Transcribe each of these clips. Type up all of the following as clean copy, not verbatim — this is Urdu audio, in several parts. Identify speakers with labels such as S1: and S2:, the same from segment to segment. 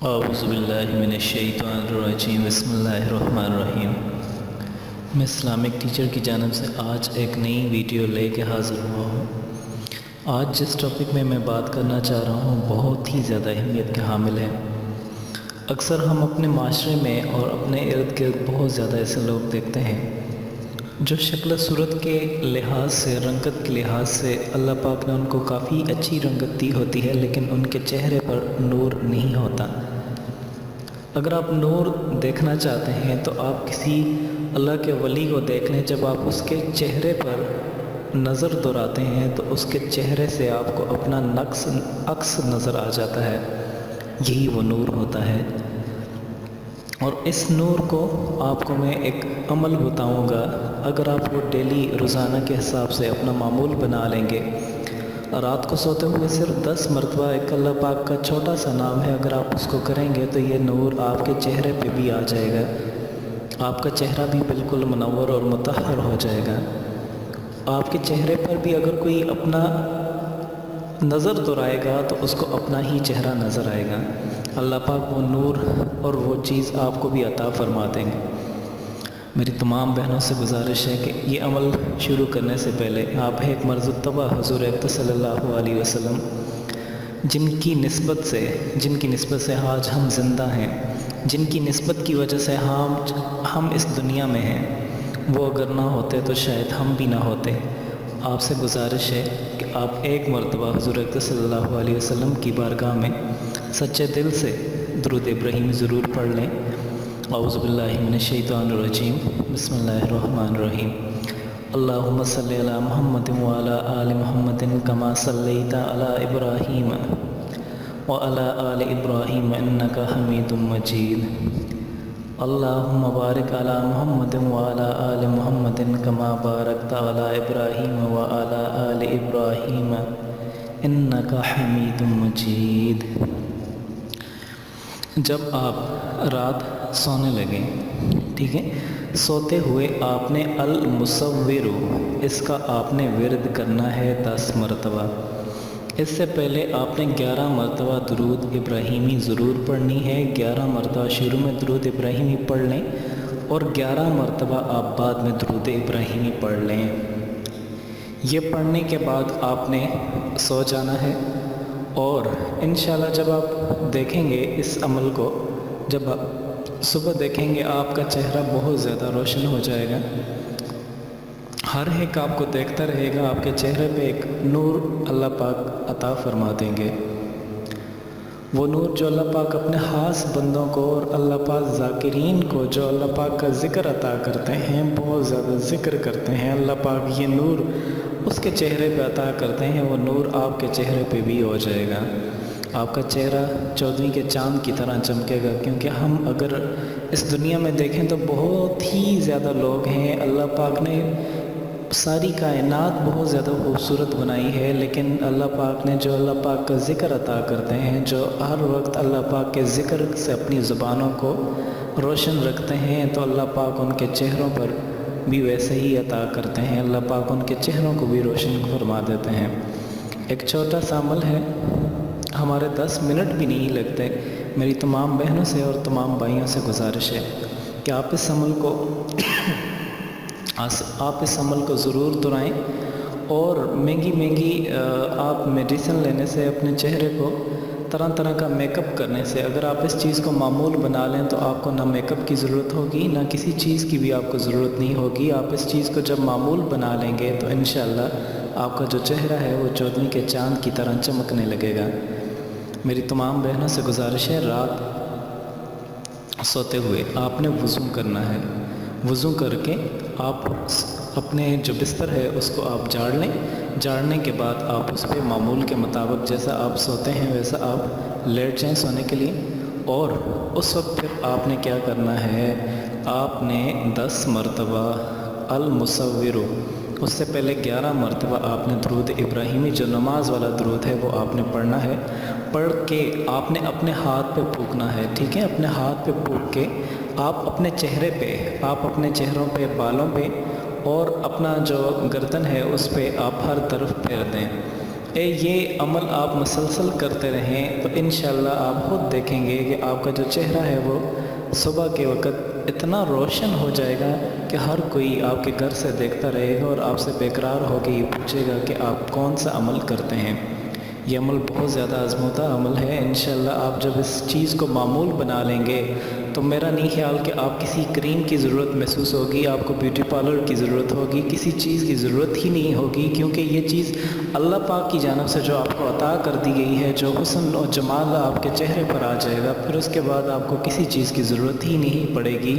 S1: اعوذ باللہ من الشیطان الرجیم بسم اللہ الرحمن الرحیم۔ میں اسلامک ٹیچر کی جانب سے آج ایک نئی ویڈیو لے کے حاضر ہوا ہوں۔ آج جس ٹاپک میں بات کرنا چاہ رہا ہوں بہت ہی زیادہ اہمیت کے حامل ہے۔ اکثر ہم اپنے معاشرے میں اور اپنے ارد گرد بہت زیادہ ایسے لوگ دیکھتے ہیں جو شکل صورت کے لحاظ سے، رنگت کے لحاظ سے اللہ پاک نے ان کو کافی اچھی رنگت دی ہوتی ہے، لیکن ان کے چہرے پر نور نہیں ہوتا۔ اگر آپ نور دیکھنا چاہتے ہیں تو آپ کسی اللہ کے ولی کو دیکھ لیں، جب آپ اس کے چہرے پر نظر دوڑاتے ہیں تو اس کے چہرے سے آپ کو اپنا عکس نظر آ جاتا ہے، یہی وہ نور ہوتا ہے۔ اور اس نور کو آپ کو میں ایک عمل بتاؤں گا، اگر آپ وہ ڈیلی روزانہ کے حساب سے اپنا معمول بنا لیں گے، رات کو سوتے ہوئے صرف 10 مرتبہ ایک اللہ پاک کا چھوٹا سا نام ہے، اگر آپ اس کو کریں گے تو یہ نور آپ کے چہرے پہ بھی آ جائے گا، آپ کا چہرہ بھی بالکل منور اور مطہر ہو جائے گا۔ آپ کے چہرے پر بھی اگر کوئی اپنا نظر دہرائے گا تو اس کو اپنا ہی چہرہ نظر آئے گا۔ اللہ پاک وہ نور اور وہ چیز آپ کو بھی عطا فرما دیں گے۔ میری تمام بہنوں سے گزارش ہے کہ یہ عمل شروع کرنے سے پہلے آپ ایک مرتبہ حضور اقدس صلی اللہ علیہ وسلم جن کی نسبت سے آج ہم زندہ ہیں، جن کی نسبت کی وجہ سے ہم اس دنیا میں ہیں، وہ اگر نہ ہوتے تو شاید ہم بھی نہ ہوتے۔ آپ سے گزارش ہے کہ آپ ایک مرتبہ حضور اقدس صلی اللہ علیہ وسلم کی بارگاہ میں سچے دل سے درود ابراہیم ضرور پڑھ لیں۔ اعوذ باللہ من الشیطان الرجیم بسم اللہ الرحمن الرحیم۔ اللہم صلی علی محمد وعلی آل محمد کما صلیت علی ابراہیم وعلی آل ابراہیم انک حمید مجید۔ اللہم بارک علی محمد وعلی آل محمد کما بارکت علی ابراہیم وعلی آل ابراہیم انک حمید مجید۔ جب آپ رات سونے لگیں، ٹھیک ہے، سوتے ہوئے آپ نے المصور اس کا آپ نے ورد کرنا ہے 10 مرتبہ۔ اس سے پہلے آپ نے 11 مرتبہ درود ابراہیمی ضرور پڑھنی ہے۔ 11 مرتبہ شروع میں درود ابراہیمی پڑھ لیں اور 11 مرتبہ آپ بعد میں درود ابراہیمی پڑھ لیں۔ یہ پڑھنے کے بعد آپ نے سو جانا ہے، اور انشاءاللہ جب آپ دیکھیں گے اس عمل کو، جب آپ صبح دیکھیں گے آپ کا چہرہ بہت زیادہ روشن ہو جائے گا۔ ہر ایک آپ کو دیکھتا رہے گا، آپ کے چہرے پہ ایک نور اللہ پاک عطا فرما دیں گے۔ وہ نور جو اللہ پاک اپنے خاص بندوں کو اور اللہ پاک ذاکرین کو جو اللہ پاک کا ذکر عطا کرتے ہیں، بہت زیادہ ذکر کرتے ہیں، اللہ پاک یہ نور اس کے چہرے پہ عطا کرتے ہیں، وہ نور آپ کے چہرے پہ بھی ہو جائے گا۔ آپ کا چہرہ 14ویں کے چاند کی طرح چمکے گا، کیونکہ ہم اگر اس دنیا میں دیکھیں تو بہت ہی زیادہ لوگ ہیں، اللہ پاک نے ساری کائنات بہت زیادہ خوبصورت بنائی ہے، لیکن اللہ پاک نے جو اللہ پاک کا ذکر عطا کرتے ہیں، جو ہر وقت اللہ پاک کے ذکر سے اپنی زبانوں کو روشن رکھتے ہیں، تو اللہ پاک ان کے چہروں پر بھی ویسے ہی عطا کرتے ہیں، اللہ پاک ان کے چہروں کو بھی روشن فرما دیتے ہیں۔ ایک چھوٹا سا عمل ہے، ہمارے 10 منٹ بھی نہیں لگتے۔ میری تمام بہنوں سے اور تمام بھائیوں سے گزارش ہے کہ آپ اس عمل کو ضرور دہرائیں، اور مہنگی آپ میڈیسن لینے سے، اپنے چہرے کو طرح طرح کا میک اپ کرنے سے، اگر آپ اس چیز کو معمول بنا لیں تو آپ کو نہ میک اپ کی ضرورت ہوگی، نہ کسی چیز کی بھی آپ کو ضرورت نہیں ہوگی۔ آپ اس چیز کو جب معمول بنا لیں گے تو انشاءاللہ آپ کا جو چہرہ ہے وہ 14ویں کے چاند کی طرح چمکنے لگے گا۔ میری تمام بہنوں سے گزارش ہے، رات سوتے ہوئے آپ نے وضو کرنا ہے۔ وضو کر کے آپ اپنے جو بستر ہے اس کو آپ جھاڑ لیں۔ جھاڑنے کے بعد آپ اس پہ معمول کے مطابق جیسا آپ سوتے ہیں ویسا آپ لیٹ جائیں سونے کے لیے، اور اس وقت پھر آپ نے کیا کرنا ہے، آپ نے 10 مرتبہ المصور، اس سے پہلے 11 مرتبہ آپ نے درود ابراہیمی جو نماز والا درود ہے وہ آپ نے پڑھنا ہے۔ پڑھ کے آپ نے اپنے ہاتھ پہ پھونکنا ہے، ٹھیک ہے، اپنے ہاتھ پہ پھونک کے آپ اپنے چہرے پہ، آپ اپنے چہروں پہ، بالوں پہ اور اپنا جو گردن ہے اس پہ آپ ہر طرف پھیر دیں۔ یہ عمل آپ مسلسل کرتے رہیں تو انشاءاللہ آپ خود دیکھیں گے کہ آپ کا جو چہرہ ہے وہ صبح کے وقت اتنا روشن ہو جائے گا کہ ہر کوئی آپ کے گھر سے دیکھتا رہے گا اور آپ سے بیقرار ہو کے یہ پوچھے گا کہ آپ کون سا عمل کرتے ہیں۔ یہ عمل بہت زیادہ آزمودہ عمل ہے۔ انشاءاللہ آپ جب اس چیز کو معمول بنا لیں گے تو میرا نہیں خیال کہ آپ کسی کریم کی ضرورت محسوس ہوگی، آپ کو بیوٹی پارلر کی ضرورت ہوگی، کسی چیز کی ضرورت ہی نہیں ہوگی، کیونکہ یہ چیز اللہ پاک کی جانب سے جو آپ کو عطا کر دی گئی ہے، جو حسن و جمال آپ کے چہرے پر آ جائے گا، پھر اس کے بعد آپ کو کسی چیز کی ضرورت ہی نہیں پڑے گی۔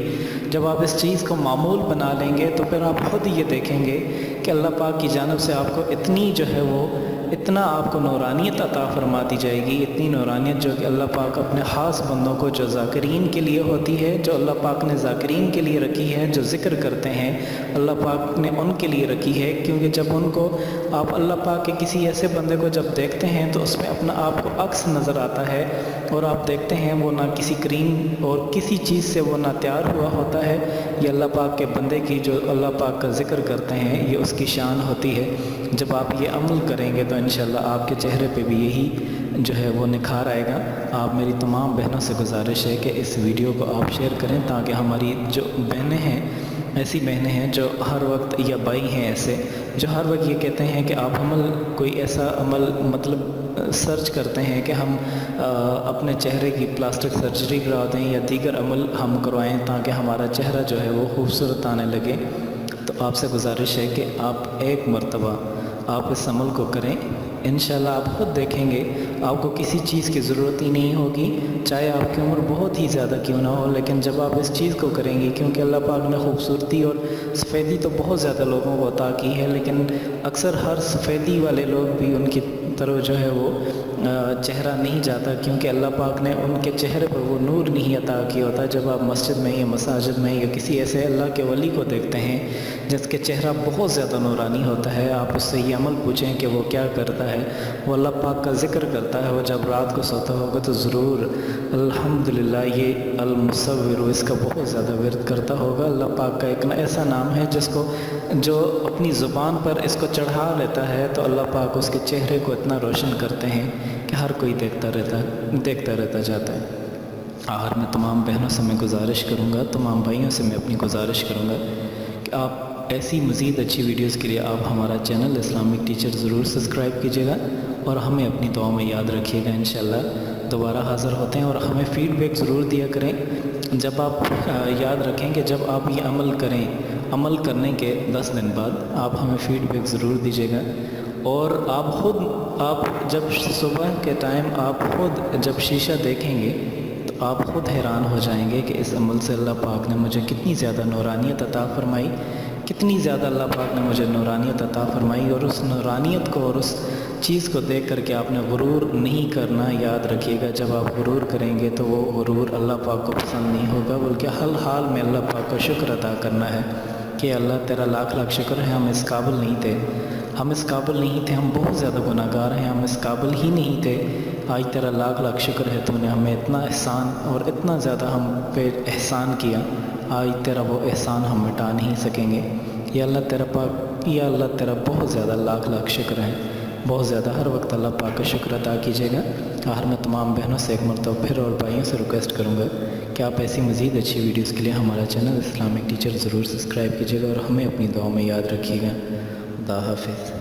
S1: جب آپ اس چیز کو معمول بنا لیں گے تو پھر آپ خود یہ دیکھیں گے کہ اللہ پاک کی جانب سے آپ کو اتنی جو ہے وہ اتنا آپ کو نورانیت عطا فرما دی جائے گی، اتنی نورانیت جو کہ اللہ پاک اپنے خاص بندوں کو جو ذاکرین کے لیے ہوتی ہے، جو اللہ پاک نے ذاکرین کے لیے رکھی ہے، جو ذکر کرتے ہیں اللہ پاک نے ان کے لیے رکھی ہے، کیونکہ جب ان کو آپ اللہ پاک کے کسی ایسے بندے کو جب دیکھتے ہیں تو اس میں اپنا آپ کو عکس نظر آتا ہے، اور آپ دیکھتے ہیں وہ نہ کسی کریم اور کسی چیز سے وہ نہ تیار ہوا ہوتا ہے۔ یہ اللہ پاک کے بندے کی جو اللہ پاک کا ذکر کرتے ہیں یہ اس کی شان ہوتی ہے۔ جب آپ یہ عمل کریں گے تو انشاءاللہ آپ کے چہرے پہ بھی یہی جو ہے وہ نکھار آئے گا۔ آپ میری تمام بہنوں سے گزارش ہے کہ اس ویڈیو کو آپ شیئر کریں تاکہ ہماری جو بہنیں ہیں، ایسی بہنیں ہیں جو ہر وقت، یا بھائی ہیں ایسے جو ہر وقت یہ کہتے ہیں کہ آپ کوئی ایسا عمل مطلب سرچ کرتے ہیں کہ ہم اپنے چہرے کی پلاسٹک سرجری کرا دیں یا دیگر عمل ہم کروائیں تاکہ ہمارا چہرہ جو ہے وہ خوبصورت آنے لگے، تو آپ سے گزارش ہے کہ آپ ایک مرتبہ آپ اس عمل کو کریں۔ انشاءاللہ آپ خود دیکھیں گے آپ کو کسی چیز کی ضرورت ہی نہیں ہوگی، چاہے آپ کی عمر بہت ہی زیادہ کیوں نہ ہو، لیکن جب آپ اس چیز کو کریں گے، کیونکہ اللہ پاک نے خوبصورتی اور سفیدی تو بہت زیادہ لوگوں کو عطا کی ہے، لیکن اکثر ہر سفیدی والے لوگ بھی ان کی طرف جو ہے وہ چہرہ نہیں جاتا، کیونکہ اللہ پاک نے ان کے چہرے پر وہ نور نہیں عطا کیا ہوتا۔ جب آپ مسجد میں یا مساجد میں یا کسی ایسے اللہ کے ولی کو دیکھتے ہیں جس کے چہرہ بہت زیادہ نورانی ہوتا ہے، آپ اس سے یہ عمل پوچھیں کہ وہ کیا کرتا ہے، وہ اللہ پاک کا ذکر کرتا ہے، وہ جب رات کو سوتا ہوگا تو ضرور الحمدللہ یہ المصور اس کا بہت زیادہ ورد کرتا ہوگا۔ اللہ پاک کا ایک ایسا نام ہے جس کو جو اپنی زبان پر اس کو چڑھا لیتا ہے تو اللہ پاک اس کے چہرے کو اتنا روشن کرتے ہیں کہ ہر کوئی دیکھتا رہتا جاتا ہے۔ آخر میں تمام بہنوں سے میں گزارش کروں گا، تمام بھائیوں سے میں اپنی گزارش کروں گا کہ آپ ایسی مزید اچھی ویڈیوز کے لیے آپ ہمارا چینل اسلامک ٹیچر ضرور سبسکرائب کیجیے گا اور ہمیں اپنی دعاؤں میں یاد رکھیے گا۔ انشاءاللہ دوبارہ حاضر ہوتے ہیں، اور ہمیں فیڈ بیک ضرور دیا کریں۔ جب آپ یاد رکھیں کہ جب آپ یہ عمل کریں، عمل کرنے کے 10 دن بعد آپ ہمیں فیڈ بیک ضرور دیجیے گا، اور آپ جب صبح کے ٹائم آپ خود جب شیشہ دیکھیں گے تو آپ خود حیران ہو جائیں گے کہ اس عمل سے اللہ پاک نے مجھے کتنی زیادہ نورانیت عطا فرمائی، کتنی زیادہ اللہ پاک نے مجھے نورانیت عطا فرمائی۔ اور اس نورانیت کو اور اس چیز کو دیکھ کر کے آپ نے غرور نہیں کرنا، یاد رکھیے گا جب آپ غرور کریں گے تو وہ غرور اللہ پاک کو پسند نہیں ہوگا، بلکہ ہر حال میں اللہ پاک کو شکر ادا کرنا ہے کہ اللہ تیرا لاکھ لاکھ شکر ہے، ہم اس قابل نہیں تھے، ہم بہت زیادہ گناہ گار ہیں، ہم اس قابل ہی نہیں تھے، آج تیرا لاکھ لاکھ شکر ہے تو نے ہمیں اتنا احسان اور اتنا زیادہ ہم پہ احسان کیا، آج تیرا وہ احسان ہم مٹا نہیں سکیں گے۔ یا اللہ تیرا بہت زیادہ لاکھ لاکھ شکر ہے، بہت زیادہ، ہر وقت اللہ پاک کا شکر ادا کیجیے گا۔ آخر میں تمام بہنوں سے ایک مرتبہ پھر اور بھائیوں سے ریکویسٹ کروں گا کہ آپ ایسی مزید اچھی ویڈیوز کے لیے ہمارا چینل اسلامک ٹیچر ضرور سبسکرائب کیجیے گا اور ہمیں اپنی دعاؤں میں یاد رکھیے گا۔ خدا حافظ۔